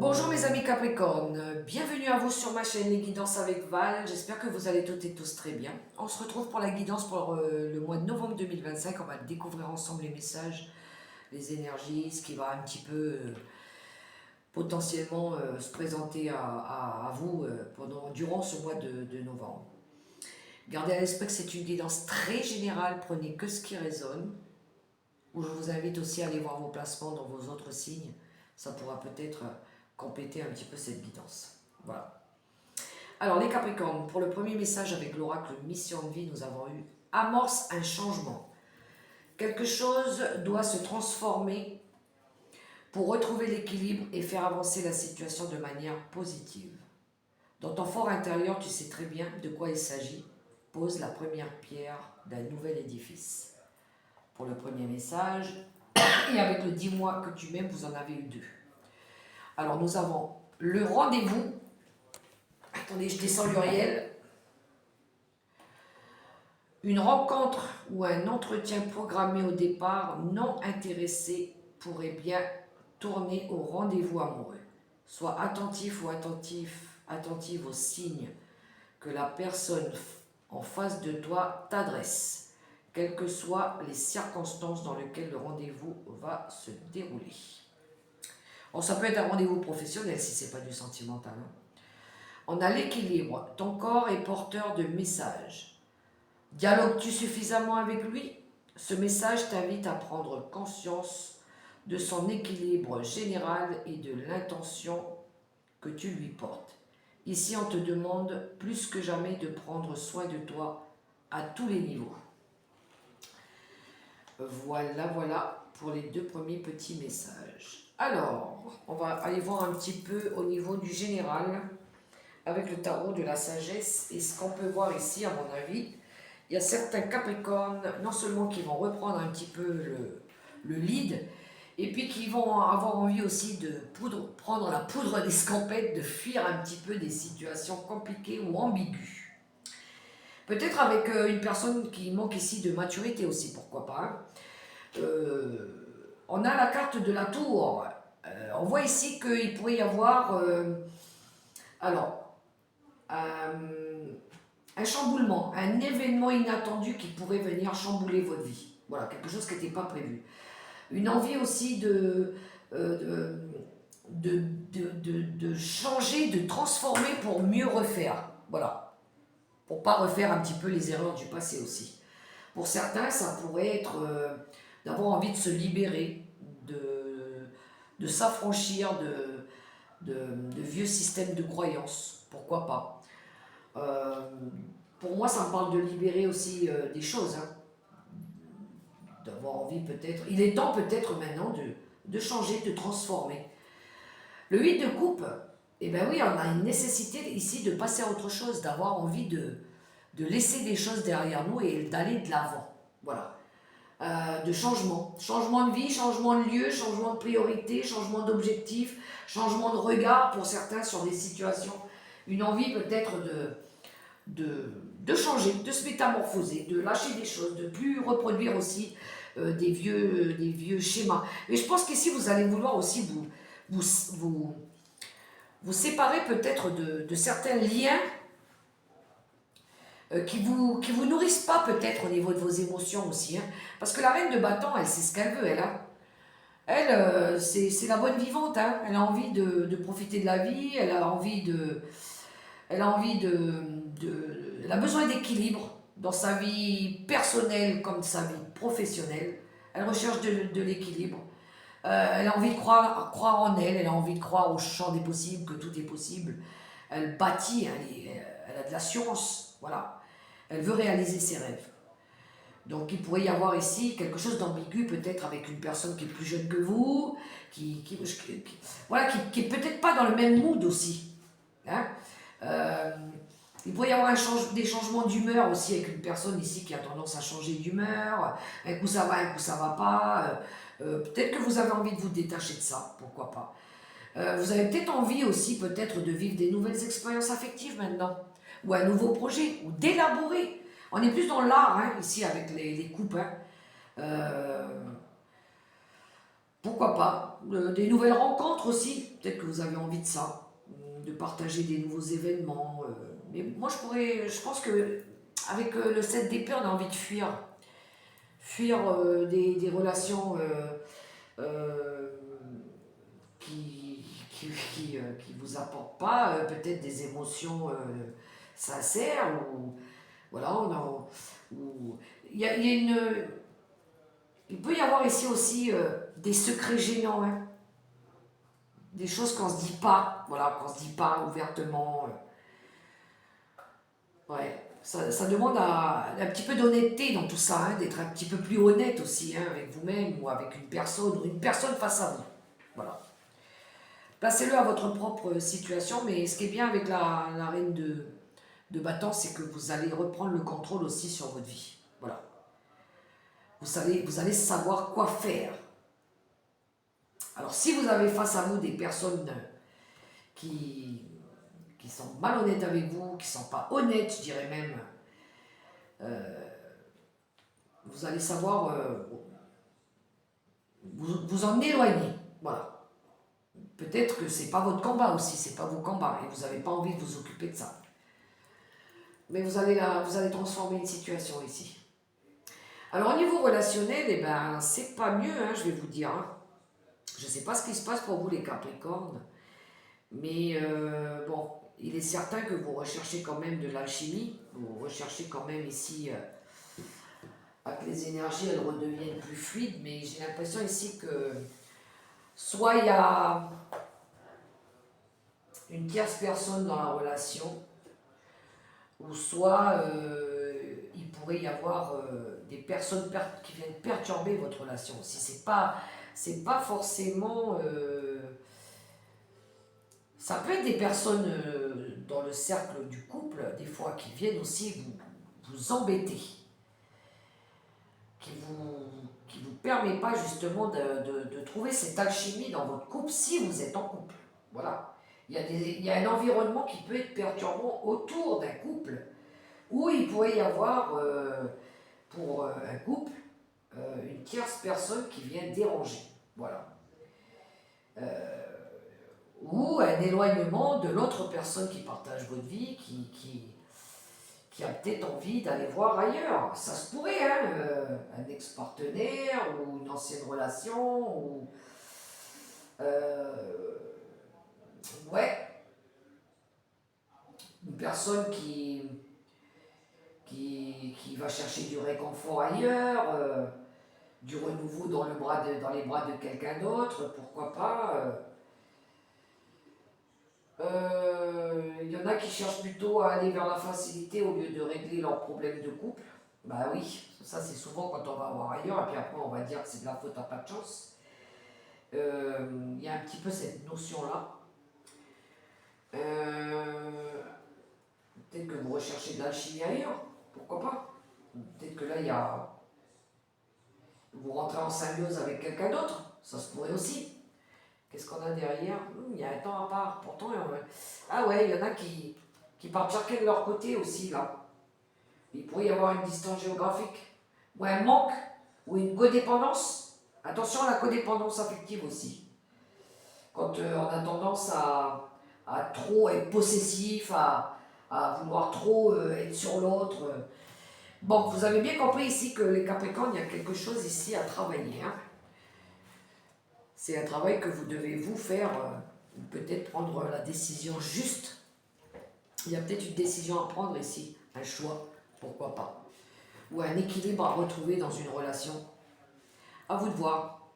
Bonjour mes amis Capricorne, bienvenue à vous sur ma chaîne Les Guidances avec Val, j'espère que vous allez toutes et tous très bien. On se retrouve pour la guidance pour le mois de novembre 2025, on va découvrir ensemble les messages, les énergies, ce qui va un petit peu potentiellement se présenter à vous durant ce mois de novembre. Gardez à l'esprit que c'est une guidance très générale, prenez que ce qui résonne, où je vous invite aussi à aller voir vos placements dans vos autres signes, ça pourra peut-être compléter un petit peu cette guidance. Voilà. Alors les Capricornes, pour le premier message avec l'oracle Mission de vie, nous avons eu amorce un changement. Quelque chose doit se transformer pour retrouver l'équilibre et faire avancer la situation de manière positive. Dans ton fort intérieur, tu sais très bien de quoi il s'agit. Pose la première pierre d'un nouvel édifice. Pour le premier message, et avec le 10 mois que tu m'aimes, vous en avez eu deux. Alors nous avons le rendez-vous. Attendez, je descends l'Uriel. Une rencontre ou un entretien programmé au départ non intéressé pourrait bien tourner au rendez-vous amoureux. Sois attentif ou attentive aux signes que la personne en face de toi t'adresse, quelles que soient les circonstances dans lesquelles le rendez-vous va se dérouler. Bon, ça peut être un rendez-vous professionnel si ce n'est pas du sentimental. On a l'équilibre. Ton corps est porteur de messages. Dialogues-tu suffisamment avec lui? Ce message t'invite à prendre conscience de son équilibre général et de l'intention que tu lui portes. Ici, on te demande plus que jamais de prendre soin de toi à tous les niveaux. Voilà pour les deux premiers petits messages. Alors, on va aller voir un petit peu au niveau du général avec le tarot de la sagesse. Et ce qu'on peut voir ici, à mon avis, il y a certains Capricornes, non seulement qui vont reprendre un petit peu le lead, et puis qui vont avoir envie aussi de prendre la poudre d'escampette, de fuir un petit peu des situations compliquées ou ambiguës. Peut-être avec une personne qui manque ici de maturité aussi, pourquoi pas. On a la carte de la tour. On voit ici qu'il pourrait y avoir un chamboulement, un événement inattendu qui pourrait venir chambouler votre vie. Voilà, quelque chose qui n'était pas prévu. Une envie aussi de changer, de transformer pour mieux refaire. Voilà, pour ne pas refaire un petit peu les erreurs du passé aussi. Pour certains, ça pourrait être d'avoir envie de se libérer, de s'affranchir de vieux systèmes de croyances, pourquoi pas. Pour moi, ça me parle de libérer aussi des choses, d'avoir envie peut-être, il est temps peut-être maintenant de changer, de transformer. Le 8 de coupe, eh bien oui, on a une nécessité ici de passer à autre chose, d'avoir envie de laisser des choses derrière nous et d'aller de l'avant, voilà. De changement de vie, changement de lieu, changement de priorité, changement d'objectif, changement de regard pour certains sur des situations, une envie peut-être de changer, de se métamorphoser, de lâcher des choses, de ne plus reproduire aussi des vieux schémas. Et je pense qu'ici vous allez vouloir aussi vous séparer peut-être de certains liens qui vous nourrissent pas peut-être au niveau de vos émotions aussi. Parce que la reine de bâton, elle sait ce qu'elle veut, elle c'est la bonne vivante. Elle a envie de profiter de la vie, elle a besoin d'équilibre dans sa vie personnelle comme sa vie professionnelle. Elle recherche de l'équilibre. Elle a envie de croire en elle, elle a envie de croire au champ des possibles, que tout est possible. Elle bâtit, elle a de l'assurance, voilà. Elle veut réaliser ses rêves. Donc il pourrait y avoir ici quelque chose d'ambigu peut-être avec une personne qui est plus jeune que vous, qui est peut-être pas dans le même mood aussi. Il pourrait y avoir des changements d'humeur aussi avec une personne ici qui a tendance à changer d'humeur. Un coup ça va, un coup ça va pas. Peut-être que vous avez envie de vous détacher de ça, pourquoi pas. Vous avez peut-être envie aussi peut-être de vivre des nouvelles expériences affectives maintenant, ou un nouveau projet, ou d'élaborer. On est plus dans l'art ici avec les coupes. Pourquoi pas. Des nouvelles rencontres aussi. Peut-être que vous avez envie de ça. De partager des nouveaux événements. Mais moi, je pense que avec le 7 d'épée, on a envie de fuir. Fuir des relations euh, qui vous apportent pas peut-être des émotions sincères ou voilà, il y a une, il peut y avoir ici aussi des secrets gênants, hein, des choses qu'on se dit pas, voilà, qu'on se dit pas ouvertement. Ouais, ça demande un petit peu d'honnêteté dans tout ça, hein, d'être un petit peu plus honnête aussi hein, avec vous-même ou avec une personne face à vous. Voilà. Placez-le à votre propre situation, mais ce qui est bien avec la reine de bâton, c'est que vous allez reprendre le contrôle aussi sur votre vie. Voilà. Vous allez savoir quoi faire. Alors si vous avez face à vous des personnes qui, qui sont malhonnêtes avec vous, qui ne sont pas honnêtes, je dirais même, vous allez savoir vous en éloigner. Voilà. Peut-être que c'est pas votre combat aussi, c'est pas vos combats et vous n'avez pas envie de vous occuper de ça. Mais vous allez transformer une situation ici. Alors au niveau relationnel, eh ben, c'est pas mieux, hein, je vais vous dire. Hein. Je ne sais pas ce qui se passe pour vous les Capricornes, mais bon, il est certain que vous recherchez quand même de l'alchimie, vous recherchez quand même ici que les énergies elles redeviennent plus fluides, mais j'ai l'impression ici que soit il y a une tierce personne dans la relation, ou soit il pourrait y avoir des personnes qui viennent perturber votre relation. Si c'est pas forcément ça peut être des personnes dans le cercle du couple, des fois, qui viennent aussi vous embêter, qui vous, qui vous permet pas justement de trouver cette alchimie dans votre couple si vous êtes en couple. Voilà. Il y a un environnement qui peut être perturbant autour d'un couple, où il pourrait y avoir, pour un couple, une tierce personne qui vient déranger. Voilà. Ou un éloignement de l'autre personne qui partage votre vie, qui a peut-être envie d'aller voir ailleurs. Ça se pourrait, hein, un ex-partenaire ou une ancienne relation, ou... ouais, une personne qui va chercher du réconfort ailleurs, du renouveau dans les bras de quelqu'un d'autre, pourquoi pas. Il y en a qui cherchent plutôt à aller vers la facilité au lieu de régler leurs problèmes de couple. Bah oui, ça c'est souvent quand on va voir ailleurs, et puis après on va dire que c'est de la faute à pas de chance. Il y a un petit peu cette notion-là. Peut-être que vous recherchez de l'alchimie ailleurs, pourquoi pas. Peut-être que là vous rentrez en symbiose avec quelqu'un d'autre, ça se pourrait aussi. Qu'est-ce qu'on a derrière? Il y a un temps à part. Pourtant, ah ouais, il y en a qui partent chacun de leur côté aussi, là. Il pourrait y avoir une distance géographique, ou un manque, ou une codépendance. Attention à la codépendance affective aussi. Quand on a tendance à trop être possessif, à vouloir trop être sur l'autre. Bon, vous avez bien compris ici que les Capricornes, il y a quelque chose ici à travailler. Hein. C'est un travail que vous devez vous faire, peut-être prendre la décision juste. Il y a peut-être une décision à prendre ici, un choix, pourquoi pas. Ou un équilibre à retrouver dans une relation. À vous de voir.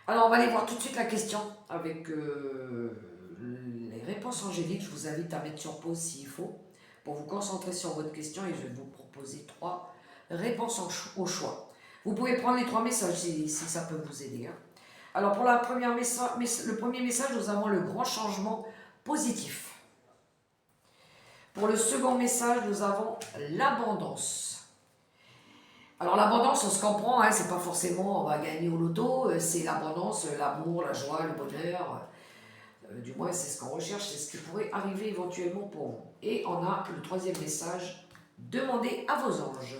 Alors on va aller voir tout de suite la question avec les réponses angéliques. Je vous invite à mettre sur pause s'il faut, pour vous concentrer sur votre question et je vais vous proposer 3 réponses au choix. Vous pouvez prendre les 3 messages si ça peut vous aider. Hein. Alors pour le premier message, nous avons le grand changement positif. Pour le second message, nous avons l'abondance. Alors l'abondance, on se comprend, hein, c'est pas forcément on va gagner au loto, c'est l'abondance, l'amour, la joie, le bonheur. Du moins c'est ce qu'on recherche, c'est ce qui pourrait arriver éventuellement pour vous. Et on a le troisième message, demandez à vos anges.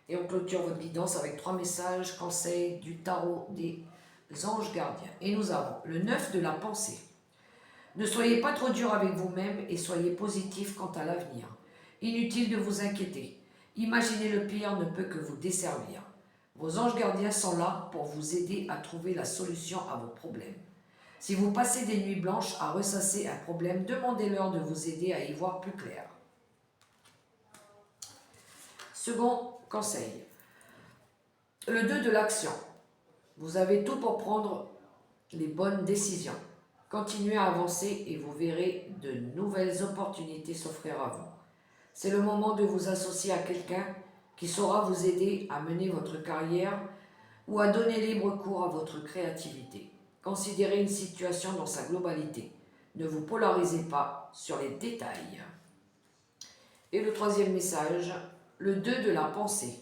Et on clôture votre guidance avec 3 messages, conseils du tarot des anges gardiens. Et nous avons le 9 de la pensée. Ne soyez pas trop dur avec vous-même et soyez positif quant à l'avenir. Inutile de vous inquiéter. Imaginer le pire ne peut que vous desservir. Vos anges gardiens sont là pour vous aider à trouver la solution à vos problèmes. Si vous passez des nuits blanches à ressasser un problème, demandez-leur de vous aider à y voir plus clair. Second conseil, le 2 de l'action. Vous avez tout pour prendre les bonnes décisions. Continuez à avancer et vous verrez de nouvelles opportunités s'offrir à vous. C'est le moment de vous associer à quelqu'un qui saura vous aider à mener votre carrière ou à donner libre cours à votre créativité. Considérez une situation dans sa globalité. Ne vous polarisez pas sur les détails. Et le troisième message, le 2 de la pensée.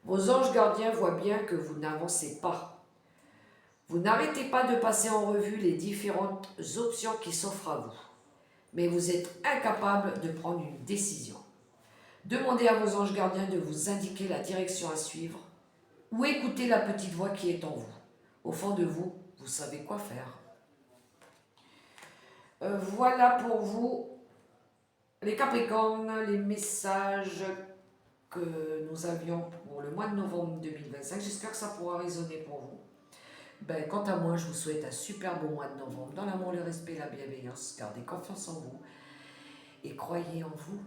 Vos anges gardiens voient bien que vous n'avancez pas. Vous n'arrêtez pas de passer en revue les différentes options qui s'offrent à vous, mais vous êtes incapable de prendre une décision. Demandez à vos anges gardiens de vous indiquer la direction à suivre ou écoutez la petite voix qui est en vous. Au fond de vous, vous savez quoi faire. Voilà pour vous, les Capricornes, les messages que nous avions pour le mois de novembre 2025. J'espère que ça pourra résonner pour vous. Quant à moi, je vous souhaite un super beau mois de novembre dans l'amour, le respect et la bienveillance. Gardez confiance en vous et croyez en vous.